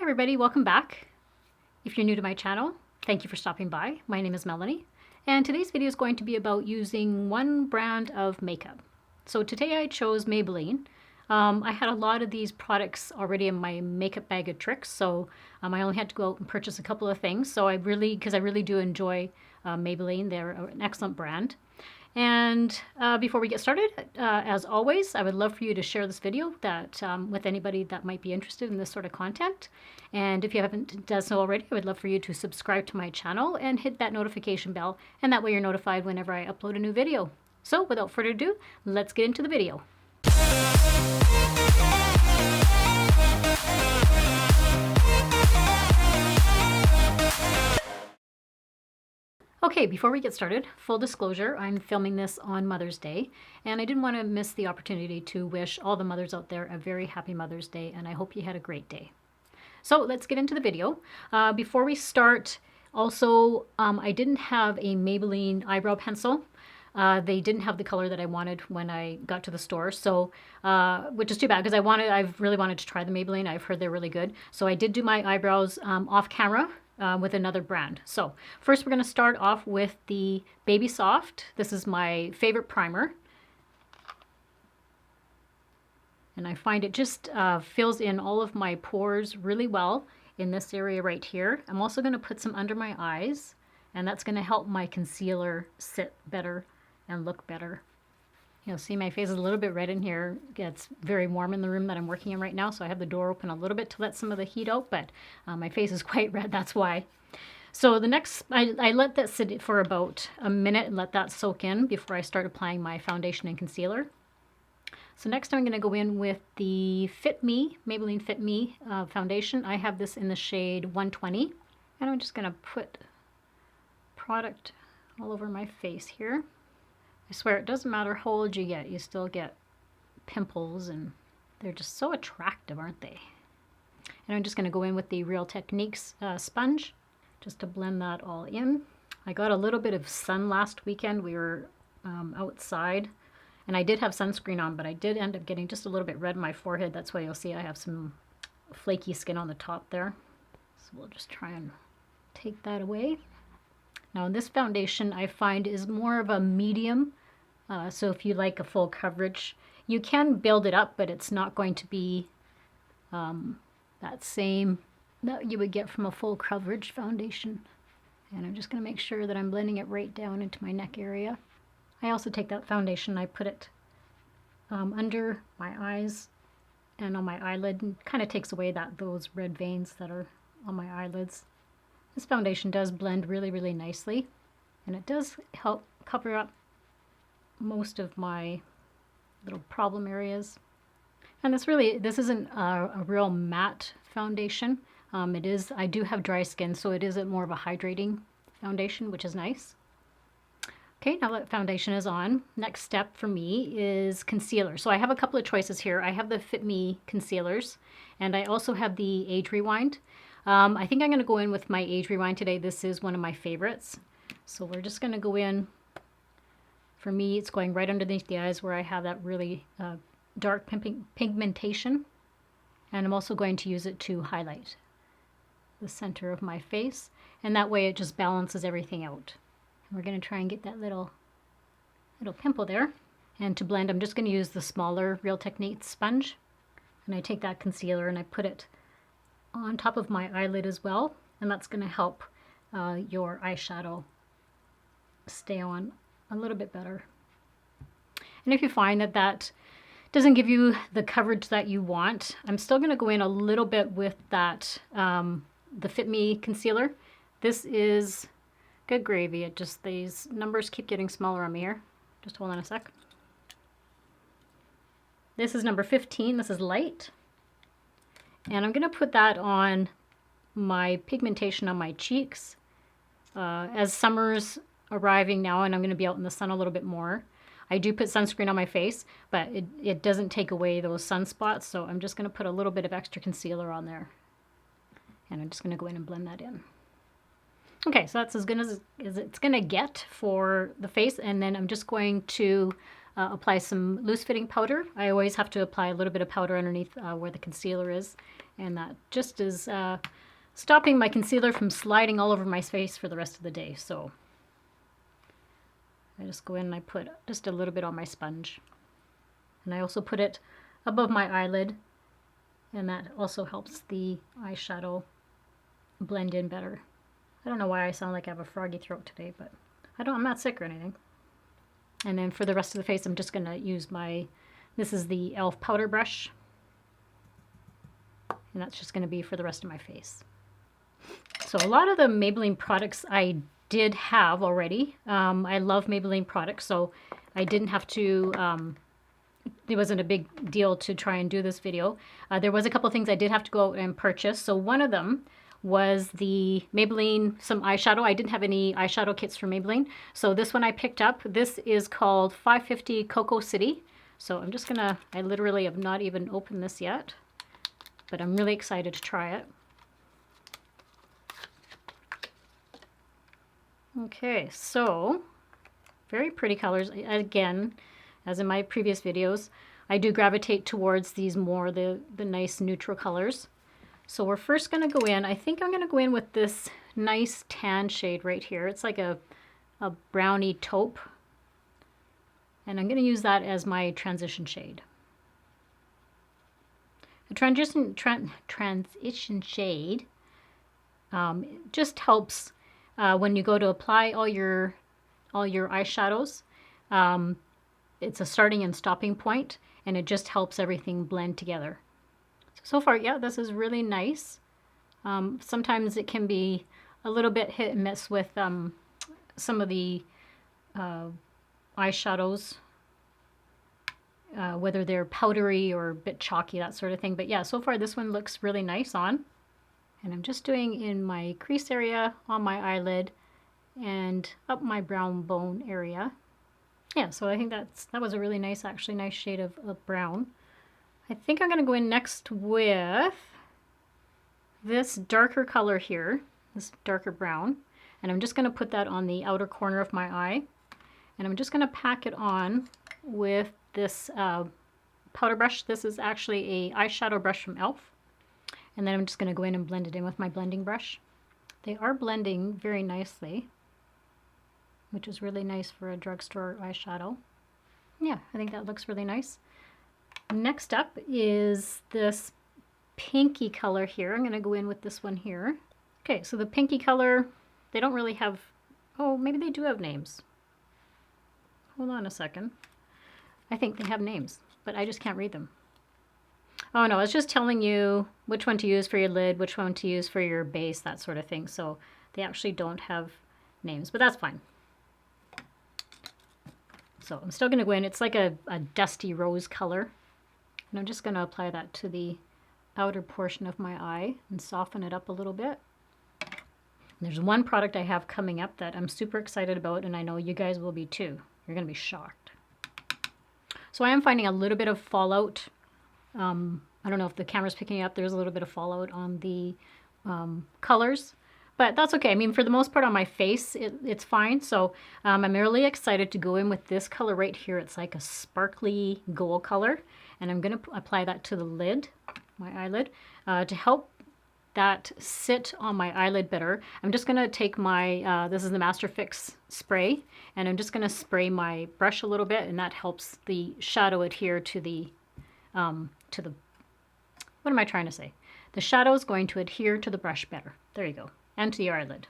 Hi everybody, welcome back. If you're new to my channel, thank you for stopping by. My name is Melanie, and today's video is going to be about using one brand of makeup. So today I chose Maybelline. I had a lot of these products already in my makeup bag of tricks, so I only had to go out and purchase a couple of things. So because I really do enjoy Maybelline, they're an excellent brand. And before we get started, as always, I would love for you to share this video with anybody that might be interested in this sort of content. And if you haven't done so already, I would love for you to subscribe to my channel and hit that notification bell, and that way you're notified whenever I upload a new video. So without further ado, let's get into the video. Okay, before we get started, full disclosure, I'm filming this on Mother's Day, and I didn't want to miss the opportunity to wish all the mothers out there a very happy Mother's Day, and I hope you had a great day. So let's get into the video. Before we start, also, I didn't have a Maybelline eyebrow pencil. They didn't have the color that I wanted when I got to the store, so which is too bad because I've really wanted to try the Maybelline. I've heard they're really good. So I did do my eyebrows off camera. With another brand. So first we're going to start off with the Baby Soft. This is my favorite primer. And I find it just fills in all of my pores really well in this area right here. I'm also going to put some under my eyes, and that's going to help my concealer sit better and look better. You'll see my face is a little bit red in here. It's very warm in the room that I'm working in right now, so I have the door open a little bit to let some of the heat out, but my face is quite red, that's why. So the next, I let that sit for about a minute and let that soak in before I start applying my foundation and concealer. So next I'm going to go in with the Maybelline Fit Me foundation. I have this in the shade 120, and I'm just going to put product all over my face here. I swear, it doesn't matter how old you get, you still get pimples, and they're just so attractive, aren't they? And I'm just going to go in with the Real Techniques sponge just to blend that all in. I got a little bit of sun last weekend. We were outside, and I did have sunscreen on, but I did end up getting just a little bit red in my forehead. That's why you'll see I have some flaky skin on the top there. So we'll just try and take that away. Now this foundation I find is more of a medium. So if you like a full coverage, you can build it up, but it's not going to be that same that you would get from a full coverage foundation. And I'm just going to make sure that I'm blending it right down into my neck area. I also take that foundation, I put it under my eyes and on my eyelid, and kind of takes away those red veins that are on my eyelids. This foundation does blend really, really nicely, and it does help cover up most of my little problem areas. And this isn't a real matte foundation. I do have dry skin, so it is more of a hydrating foundation, which is nice. Okay, now that foundation is on, next step for me is concealer. So I have a couple of choices here. I have the Fit Me concealers, and I also have the Age Rewind. I think I'm going to go in with my Age Rewind today. This is one of my favorites. So we're just going to go in. For me, it's going right underneath the eyes where I have that really dark pigmentation. And I'm also going to use it to highlight the center of my face. And that way it just balances everything out. And we're going to try and get that little pimple there. And to blend, I'm just going to use the smaller Real Techniques sponge. And I take that concealer and I put it on top of my eyelid as well. And that's going to help your eyeshadow stay on a little bit better. And if you find that doesn't give you the coverage that you want, I'm still going to go in a little bit with that the Fit Me concealer. This is good gravy. These numbers keep getting smaller on me here. Just hold on a sec. This is number 15. This is light. And I'm going to put that on my pigmentation on my cheeks. As summer's arriving now and I'm going to be out in the sun a little bit more, I do put sunscreen on my face, but it doesn't take away those sunspots, so I'm just going to put a little bit of extra concealer on there. And I'm just going to go in and blend that in. Okay, so that's as good as it's going to get for the face, and then I'm just going to apply some loose fitting powder. I always have to apply a little bit of powder underneath where the concealer is, and that just is stopping my concealer from sliding all over my face for the rest of the day. So I just go in and I put just a little bit on my sponge, and I also put it above my eyelid, and that also helps the eyeshadow blend in better. I don't know why I sound like I have a froggy throat today, but I'm not sick or anything. And then for the rest of the face, I'm just going to use this is the e.l.f. powder brush. And that's just going to be for the rest of my face. So a lot of the Maybelline products I did have already. I love Maybelline products, so I didn't have to, it wasn't a big deal to try and do this video. There was a couple of things I did have to go out and purchase. So one of them was the Maybelline, some eyeshadow. I didn't have any eyeshadow kits for Maybelline. So this one I picked up. This is called 550 Cocoa City. So I'm just gonna, I literally have not even opened this yet, but I'm really excited to try it. Okay, so very pretty colors. Again, as in my previous videos, I do gravitate towards these more, the nice neutral colors. So we're first going to go in, I think I'm going to go in with this nice tan shade right here. It's like a browny taupe. And I'm going to use that as my transition shade. The transition shade just helps when you go to apply all your eyeshadows. It's a starting and stopping point, and it just helps everything blend together. So far, yeah, this is really nice. Sometimes it can be a little bit hit and miss with some of the eyeshadows, whether they're powdery or a bit chalky, that sort of thing. But yeah, so far this one looks really nice on. And I'm just doing in my crease area, on my eyelid, and up my brown bone area. Yeah, so I think that was a really nice, actually nice shade of brown. I think I'm going to go in next with this darker color here, this darker brown, and I'm just going to put that on the outer corner of my eye, and I'm just going to pack it on with this powder brush. This is actually a eyeshadow brush from e.l.f. And then I'm just going to go in and blend it in with my blending brush. They are blending very nicely, which is really nice for a drugstore eyeshadow. Yeah, I think that looks really nice. Next up is this pinky color here. I'm going to go in with this one here. Okay, so the pinky color, they don't really have, oh, maybe they do have names. Hold on a second. I think they have names, but I just can't read them. Oh no, it's just telling you which one to use for your lid, which one to use for your base, that sort of thing. So they actually don't have names, but that's fine. So I'm still going to go in. It's like a dusty rose color. And I'm just going to apply that to the outer portion of my eye and soften it up a little bit. There's one product I have coming up that I'm super excited about, and I know you guys will be too. You're going to be shocked. So I am finding a little bit of fallout. I don't know if the camera's picking up. There's a little bit of fallout on the colors, but that's okay. I mean, for the most part on my face, it's fine. So I'm really excited to go in with this color right here. It's like a sparkly gold color, and I'm going to apply that to the lid, my eyelid, to help that sit on my eyelid better. I'm just going to take my, this is the Master Fix spray, and I'm just going to spray my brush a little bit, and that helps the shadow adhere to the, what am I trying to say? The shadow is going to adhere to the brush better. There you go. And to the eyelid.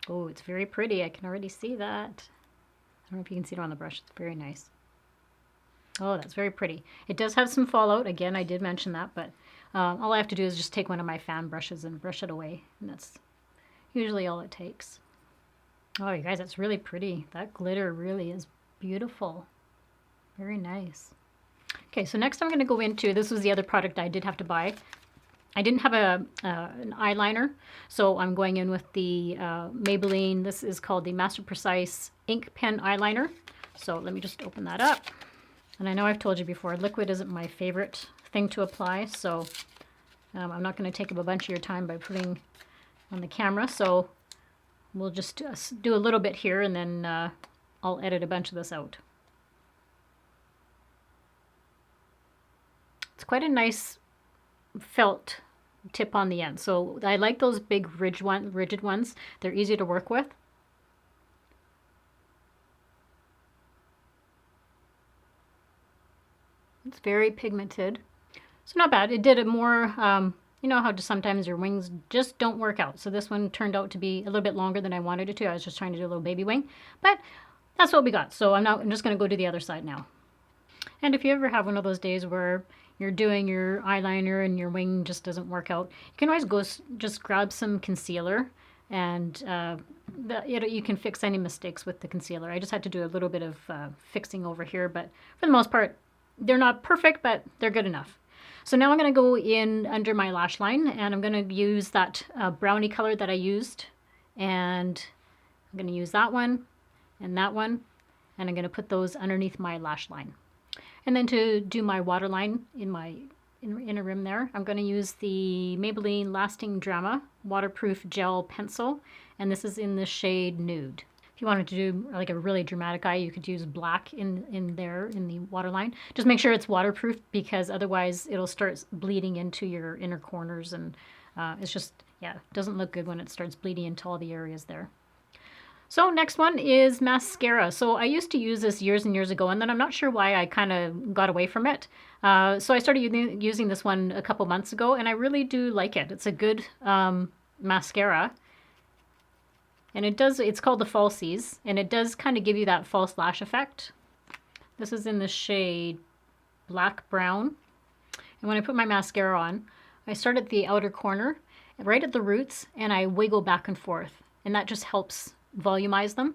Oh, it's very pretty. I can already see that. I don't know if you can see it on the brush. It's very nice. Oh, that's very pretty. It does have some fallout. Again, I did mention that, but all I have to do is just take one of my fan brushes and brush it away. And that's usually all it takes. Oh, you guys, that's really pretty. That glitter really is beautiful. Very nice. Okay, so next I'm going to go into, this was the other product I did have to buy. I didn't have an eyeliner, so I'm going in with the Maybelline, this is called the Master Precise Ink Pen Eyeliner. So let me just open that up. And I know I've told you before, liquid isn't my favorite thing to apply, so I'm not going to take up a bunch of your time by putting on the camera. So we'll just do a little bit here, and then I'll edit a bunch of this out. It's quite a nice felt tip on the end. So I like those big rigid ones. They're easy to work with. It's very pigmented. So not bad. It did a more, you know how just sometimes your wings just don't work out. So this one turned out to be a little bit longer than I wanted it to. I was just trying to do a little baby wing. But that's what we got. So I'm just going to go to the other side now. And if you ever have one of those days where you're doing your eyeliner and your wing just doesn't work out, you can always go just grab some concealer, and you can fix any mistakes with the concealer. I just had to do a little bit of fixing over here, but for the most part, they're not perfect, but they're good enough. So now I'm going to go in under my lash line, and I'm going to use that brownie color that I used, and I'm going to use that one, and I'm going to put those underneath my lash line. And then to do my waterline in my inner rim there, I'm going to use the Maybelline Lasting Drama Waterproof Gel Pencil, and this is in the shade Nude. If you wanted to do like a really dramatic eye, you could use black in there in the waterline. Just make sure it's waterproof, because otherwise it'll start bleeding into your inner corners, and it's just, yeah, it doesn't look good when it starts bleeding into all the areas there. So next one is mascara. So I used to use this years and years ago, and then I'm not sure why I kind of got away from it. So I started using this one a couple months ago, and I really do like it. It's a good mascara. And it's called the Falsies, and it does kind of give you that false lash effect. This is in the shade Black Brown. And when I put my mascara on, I start at the outer corner, right at the roots, and I wiggle back and forth. And that just helps volumize them.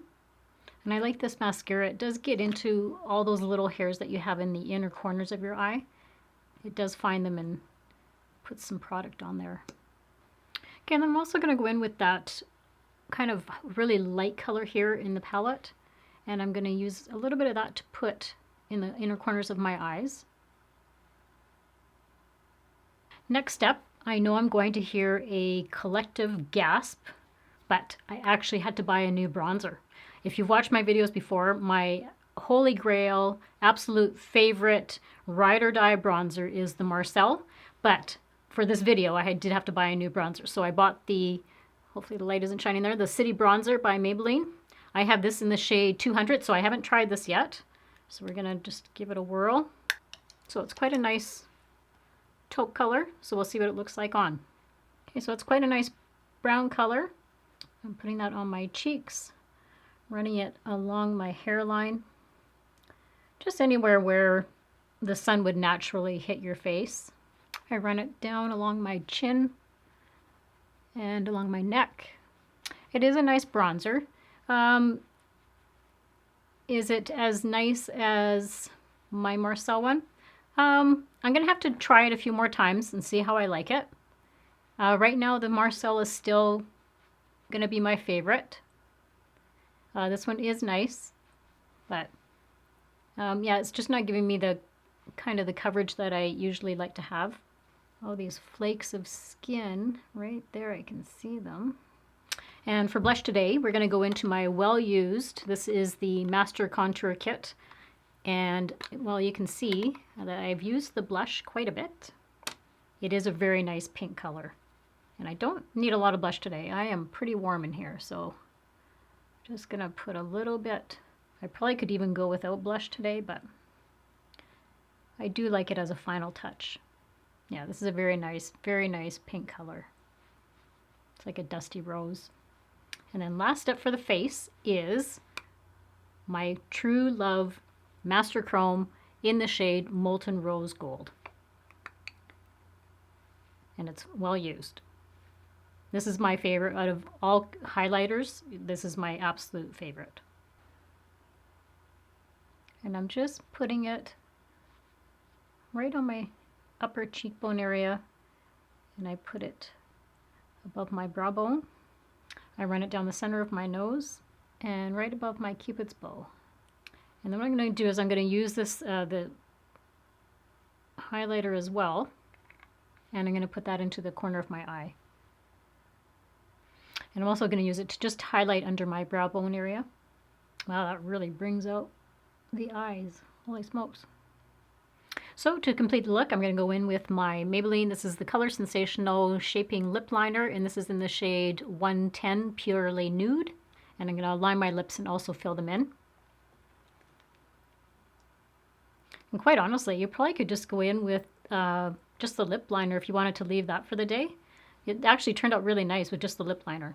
And I like this mascara. It does get into all those little hairs that you have in the inner corners of your eye. It does find them and put some product on there. Okay, and I'm also going to go in with that kind of really light color here in the palette, and I'm going to use a little bit of that to put in the inner corners of my eyes. Next step, I know I'm going to hear a collective gasp, but I actually had to buy a new bronzer. If you've watched my videos before, my holy grail, absolute favorite ride or die bronzer is the Marcel, but for this video I did have to buy a new bronzer. So I bought the, hopefully the light isn't shining there, the City Bronzer by Maybelline. I have this in the shade 200, so I haven't tried this yet. So we're gonna just give it a whirl. So it's quite a nice taupe color, so we'll see what it looks like on. Okay, so it's quite a nice brown color. I'm putting that on my cheeks, running it along my hairline, just anywhere where the sun would naturally hit your face. I run it down along my chin and along my neck. It is a nice bronzer. Is it as nice as my Marcel one? I'm going to have to try it a few more times and see how I like it. Right now the Marcel is still going to be my favorite. This one is nice, but yeah, it's just not giving me the kind of the coverage that I usually like to have. Oh, these flakes of skin right there, I can see them. And for blush today, we're going to go into my well-used, this is the Master Contour Kit, and well, you can see that I've used the blush quite a bit. It is a very nice pink color. And I don't need a lot of blush today. I am pretty warm in here, so just gonna put a little bit. I probably could even go without blush today, but I do like it as a final touch. Yeah, this is a very nice pink color. It's like a dusty rose. And then last step for the face is my True Love Master Chrome in the shade Molten Rose Gold. And it's well used. This is my favorite out of all highlighters. This is my absolute favorite. And I'm just putting it right on my upper cheekbone area, and I put it above my brow bone. I run it down the center of my nose and right above my Cupid's bow. And then what I'm going to do is I'm going to use this the highlighter as well, and I'm going to put that into the corner of my eye. And I'm also going to use it to just highlight under my brow bone area. Wow, that really brings out the eyes. Holy smokes. So to complete the look, I'm going to go in with my Maybelline. This is the Color Sensational Shaping Lip Liner, and this is in the shade 110 Purely Nude. And I'm going to line my lips and also fill them in. And quite honestly, you probably could just go in with just the lip liner if you wanted to leave that for the day. It actually turned out really nice with just the lip liner.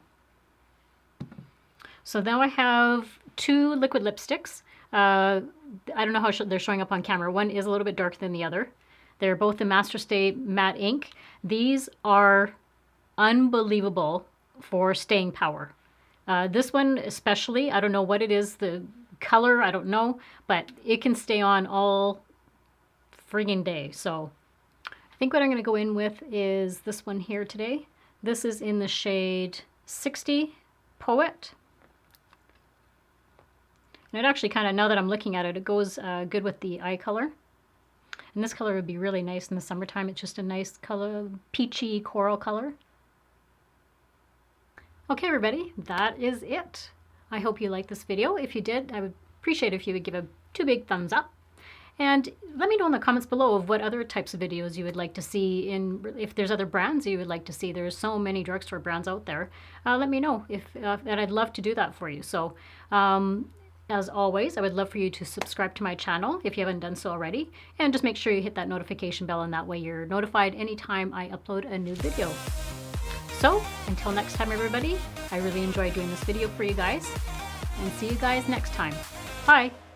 So now I have 2 liquid lipsticks. I don't know how they're showing up on camera. One is a little bit darker than the other. They're both the Master Stay Matte Ink. These are unbelievable for staying power. This one especially, I don't know what it is, the color, I don't know, but it can stay on all friggin' day. So I think what I'm going to go in with is this one here today. This is in the shade 60 Poet. And it actually kind of, now that I'm looking at it, it goes good with the eye color. And this color would be really nice in the summertime. It's just a nice color, peachy coral color. Okay, everybody, that is it. I hope you liked this video. If you did, I would appreciate if you would give a 2 big thumbs up. And let me know in the comments below of what other types of videos you would like to see, if there's other brands you would like to see. There's so many drugstore brands out there. Let me know, and I'd love to do that for you. So, as always, I would love for you to subscribe to my channel if you haven't done so already, and just make sure you hit that notification bell, and that way you're notified anytime I upload a new video. So, until next time, everybody, I really enjoyed doing this video for you guys, and see you guys next time. Bye!